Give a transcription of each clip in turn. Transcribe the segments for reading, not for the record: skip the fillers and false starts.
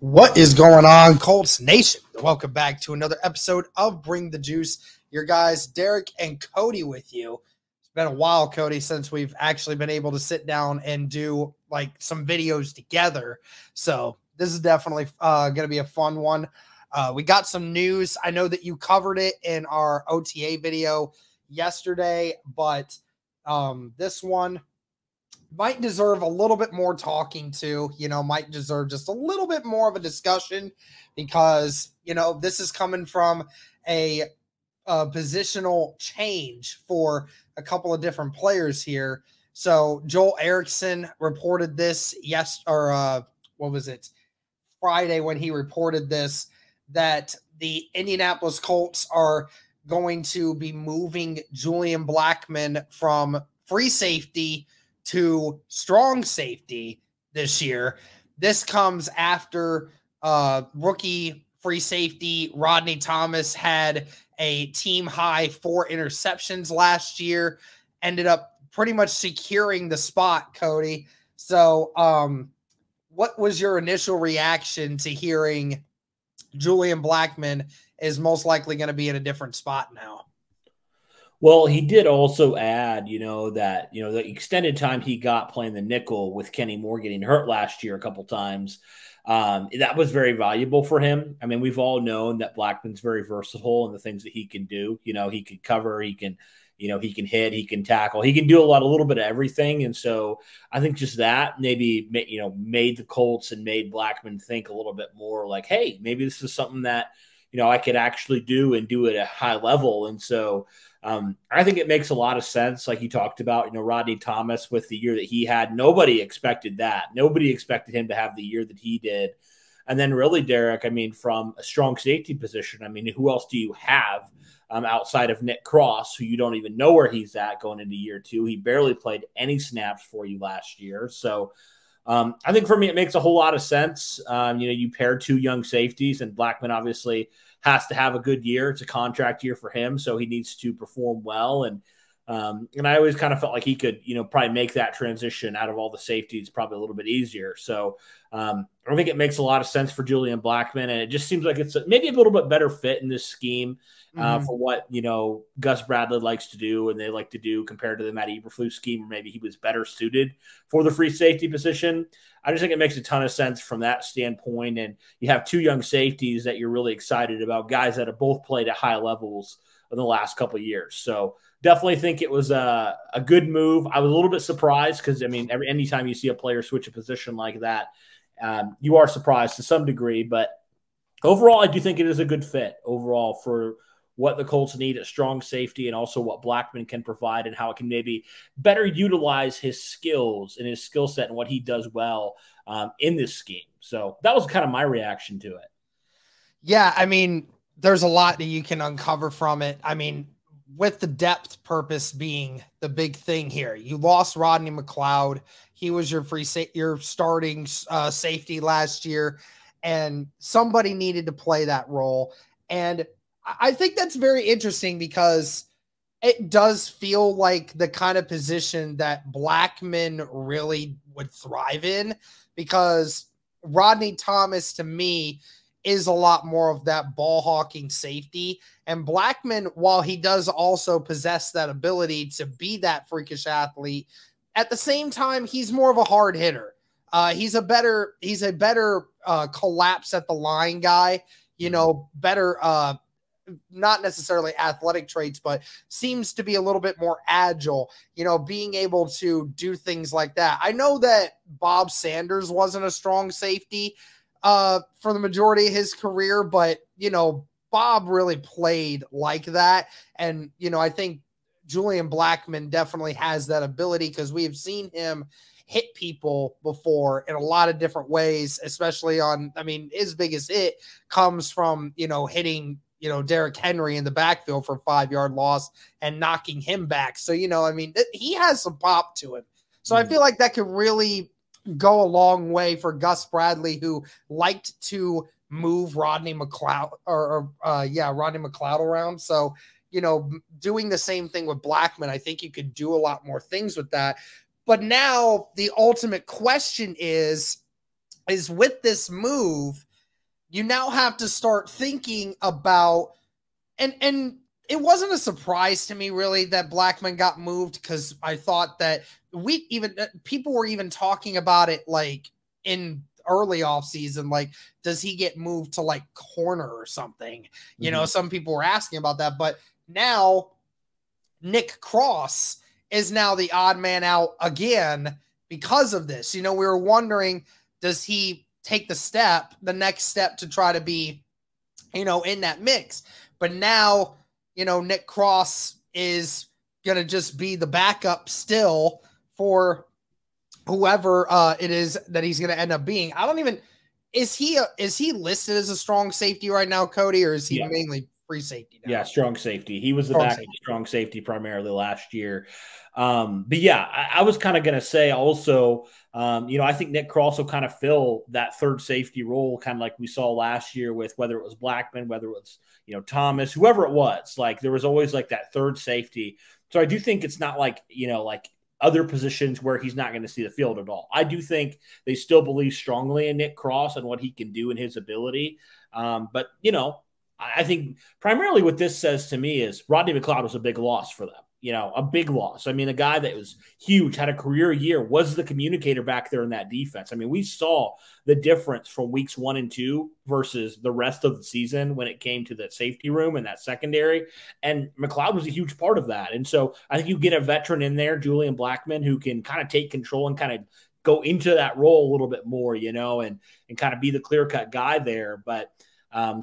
What is going on, Colts Nation? Welcome back to another episode of Bring the Juice. Your guys, Derek and Cody with you. It's been a while, Cody, since we've actually been able to sit down and do like some videos together. So this is definitely going to be a fun one. We got some news. I know that you covered it in our OTA video yesterday, but this one might deserve a little bit more talking to, might deserve just a little bit more of a discussion because, this is coming from a positional change for a couple of different players here. So Joel Erickson reported this Friday when he reported this, that the Indianapolis Colts are going to be moving Julian Blackmon from free safety to strong safety this year. This comes after rookie free safety Rodney Thomas had a team high 4 interceptions last year, ended up pretty much securing the spot, Cody. So what was your initial reaction to hearing Julian Blackmon is most likely going to be in a different spot now? Well, he did also add, that, the extended time he got playing the nickel with Kenny Moore getting hurt last year a couple times, that was very valuable for him. I mean, we've all known that Blackmon's very versatile in the things that he can do. He can cover, he can hit, he can tackle, he can do a little bit of everything. And so I think just that maybe, made the Colts and made Blackmon think a little bit more like, hey, maybe this is something that, I could actually do and do it at a high level. And so I think it makes a lot of sense. Like you talked about, Rodney Thomas with the year that he had, nobody expected that. Nobody expected him to have the year that he did. And then really, Derek, from a strong safety position, who else do you have outside of Nick Cross, who you don't even know where he's at going into year 2? He barely played any snaps for you last year. So I think for me, it makes a whole lot of sense. You pair 2 young safeties, and Blackmon obviously has to have a good year. It's a contract year for him, so he needs to perform well. And I always kind of felt like he could, probably make that transition out of all the safeties probably a little bit easier. So I think it makes a lot of sense for Julian Blackmon, and it just seems like it's maybe a little bit better fit in this scheme for what, Gus Bradley likes to do and they like to do compared to the Matt Eberflus scheme, or maybe he was better suited for the free safety position. I just think it makes a ton of sense from that standpoint. And you have 2 young safeties that you're really excited about, guys that have both played at high levels in the last couple of years. So definitely think it was a good move. I was a little bit surprised because, anytime you see a player switch a position like that, you are surprised to some degree. But overall, I do think it is a good fit overall for what the Colts need at strong safety, and also what Blackmon can provide and how it can maybe better utilize his skills and his skill set and what he does well in this scheme. So that was kind of my reaction to it. Yeah, there's a lot that you can uncover from it. With the depth purpose being the big thing here, you lost Rodney McLeod. He was your starting safety last year, and somebody needed to play that role. And I think that's very interesting because it does feel like the kind of position that Blackmon really would thrive in, because Rodney Thomas, to me, is a lot more of that ball hawking safety. And Blackmon, while he does also possess that ability to be that freakish athlete, at the same time, he's more of a hard hitter. He's a better collapse at the line guy, better, not necessarily athletic traits, but seems to be a little bit more agile, being able to do things like that. I know that Bob Sanders wasn't a strong safety for the majority of his career, but, Bob really played like that. And, I think Julian Blackmon definitely has that ability, because we have seen him hit people before in a lot of different ways, especially on, his biggest hit comes from, hitting, Derrick Henry in the backfield for a 5-yard loss and knocking him back. So, he has some pop to him. So I feel like that could really go a long way for Gus Bradley, who liked to move Rodney McLeod Rodney McLeod around. So, doing the same thing with Blackmon, I think you could do a lot more things with that. But now the ultimate question is with this move, you now have to start thinking about, and it wasn't a surprise to me really that Blackmon got moved, because I thought that people were even talking about it like in early off season, like, does he get moved to like corner or something? You know, some people were asking about that, but now Nick Cross is now the odd man out again because of this. You know, we were wondering, does he take the next step to try to be, you know, in that mix? But now, you know, Nick Cross is going to just be the backup still for whoever it is that he's going to end up being. I don't even, is he listed as a strong safety right now, Cody, or is he mainly free safety now? Yeah, strong safety. He was the backup strong safety primarily last year. But yeah, I was kind of going to say also, you know, I think Nick Cross will kind of fill that third safety role, kind of like we saw last year with whether it was Blackmon, whether it was, you know, Thomas, whoever it was. Like, there was always like that third safety. So I do think it's not like, you know, like other positions where he's not going to see the field at all. I do think they still believe strongly in Nick Cross and what he can do and his ability. But, you know, I think primarily what this says to me is Rodney McLeod was a big loss for them. You know, a big loss. I mean, a guy that was huge, had a career year, was the communicator back there in that defense. I mean, we saw the difference from weeks 1 and 2 versus the rest of the season when it came to the safety room and that secondary. And McLeod was a huge part of that. And so I think you get a veteran in there, Julian Blackmon, who can kind of take control and kind of go into that role a little bit more, you know, and kind of be the clear-cut guy there. But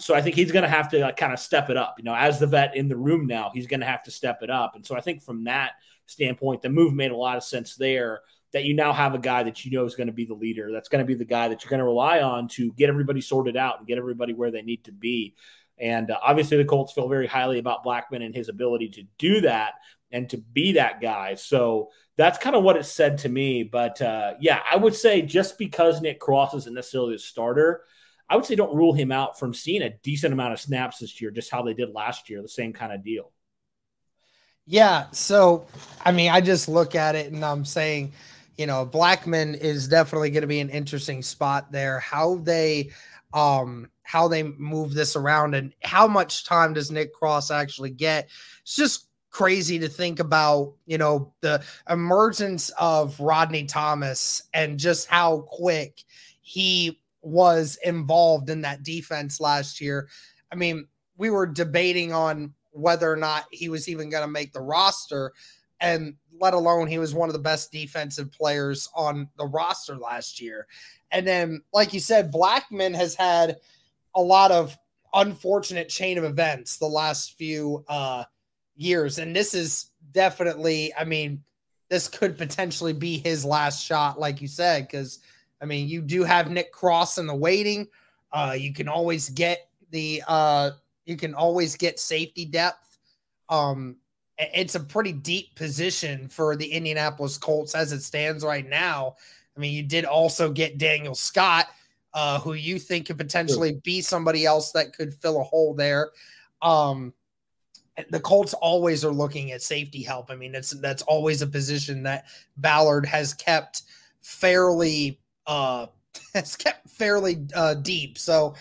so I think he's going to have to kind of step it up. You know, as the vet in the room now, he's going to have to step it up. And so I think from that standpoint, the move made a lot of sense there, that you now have a guy that you know is going to be the leader. That's going to be the guy that you're going to rely on to get everybody sorted out and get everybody where they need to be. And obviously the Colts feel very highly about Blackmon and his ability to do that and to be that guy. So that's kind of what it said to me. But yeah, I would say just because Nick Cross isn't necessarily a starter, I would say don't rule him out from seeing a decent amount of snaps this year, just how they did last year, the same kind of deal. Yeah. So, I mean, I just look at it and I'm saying, you know, Blackmon is definitely going to be an interesting spot there. How they move this around and how much time does Nick Cross actually get? It's just crazy to think about, you know, the emergence of Rodney Thomas and just how quick he was involved in that defense last year. I mean, we were debating on whether or not he was even going to make the roster, and let alone he was one of the best defensive players on the roster last year. And then, like you said, Blackmon has had a lot of unfortunate chain of events the last few years. And this is definitely, I mean, this could potentially be his last shot, like you said, because I mean, you do have Nick Cross in the waiting. You can always get safety depth. It's a pretty deep position for the Indianapolis Colts as it stands right now. I mean, you did also get Daniel Scott, who you think could potentially be somebody else that could fill a hole there. The Colts always are looking at safety help. I mean, that's always a position that Ballard has kept fairly deep. So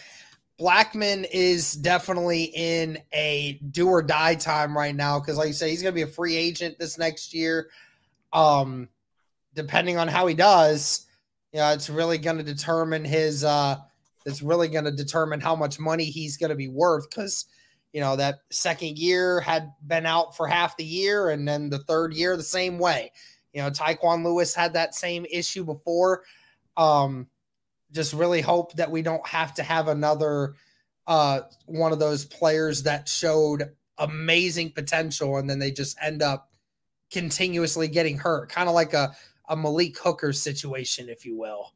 Blackmon is definitely in a do or die time right now, because like you say, he's going to be a free agent this next year. Depending on how he does, you know, it's really going to determine how much money he's going to be worth, because you know that second year had been out for half the year, and then the third year the same way. You know, Tyquan Lewis had that same issue before. Just really hope that we don't have to have another one of those players that showed amazing potential and then they just end up continuously getting hurt, kind of like a Malik Hooker situation, if you will.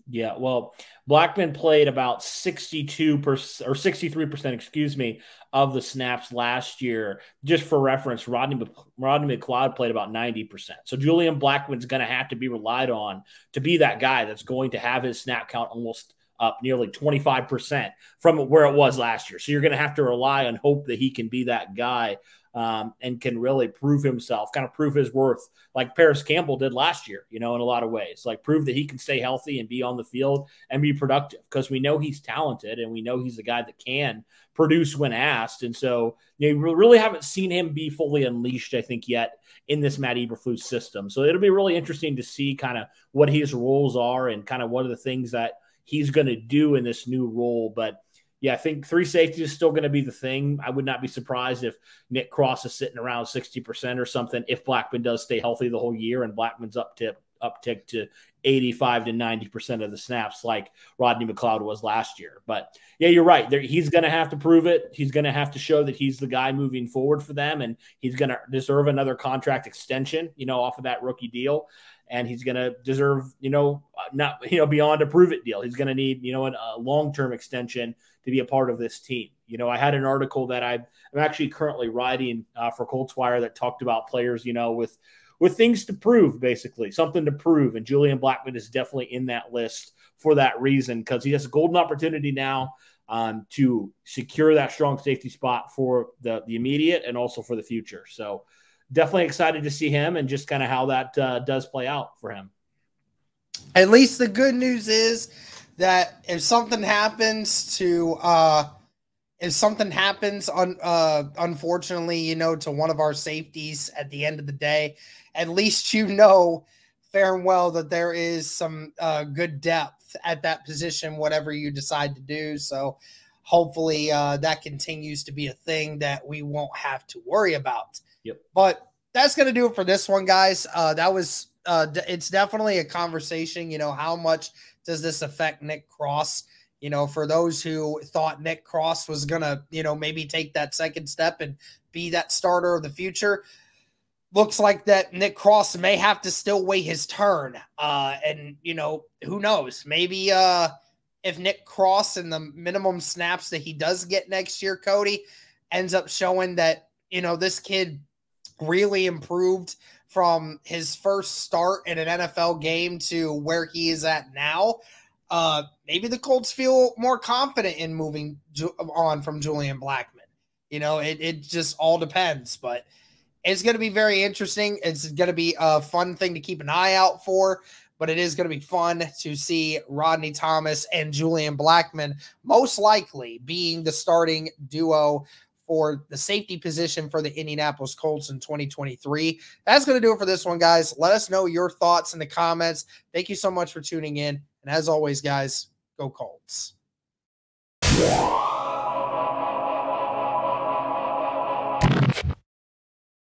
Yeah, well, Blackmon played about 62% or 63%, excuse me, of the snaps last year. Just for reference, Rodney McLeod played about 90%. So Julian Blackmon's going to have to be relied on to be that guy that's going to have his snap count almost up nearly 25% from where it was last year. So you're going to have to rely on hope that he can be that guy and can really prove himself, kind of prove his worth like Paris Campbell did last year, in a lot of ways, like prove that he can stay healthy and be on the field and be productive, because we know he's talented and we know he's a guy that can produce when asked. And so, we really haven't seen him be fully unleashed, I think, yet in this Matt Eberflus system. So it'll be really interesting to see kind of what his roles are and kind of what are the things that he's going to do in this new role. But yeah, I think three safety is still going to be the thing. I would not be surprised if Nick Cross is sitting around 60% or something if Blackmon does stay healthy the whole year and Blackmon's uptick to 85 to 90% of the snaps like Rodney McLeod was last year. But yeah, you're right. He's going to have to prove it. He's going to have to show that he's the guy moving forward for them, and he's going to deserve another contract extension, off of that rookie deal. And he's going to deserve, not, beyond a prove it deal. He's going to need, a long-term extension to be a part of this team. I had an article that I'm actually currently writing for Colts Wire that talked about players, with things to prove, basically, something to prove. And Julian Blackmon is definitely in that list for that reason, because he has a golden opportunity now to secure that strong safety spot for the immediate and also for the future. So definitely excited to see him and just kind of how that does play out for him. At least the good news is that if something happens unfortunately, to one of our safeties at the end of the day, at least fair and well that there is some good depth at that position, whatever you decide to do. So hopefully that continues to be a thing that we won't have to worry about. Yep. But that's going to do it for this one, guys. It's definitely a conversation. How much does this affect Nick Cross? For those who thought Nick Cross was going to, maybe take that second step and be that starter of the future, looks like that Nick Cross may have to still wait his turn. And, who knows? Maybe if Nick Cross and the minimum snaps that he does get next year, Cody, ends up showing that, this kid really improved from his first start in an NFL game to where he is at now. Maybe the Colts feel more confident in moving on from Julian Blackmon. It just all depends, but it's going to be very interesting. It's going to be a fun thing to keep an eye out for, but it is going to be fun to see Rodney Thomas and Julian Blackmon most likely being the starting duo for the safety position for the Indianapolis Colts in 2023. That's going to do it for this one, guys. Let us know your thoughts in the comments. Thank you so much for tuning in. And as always, guys, go Colts.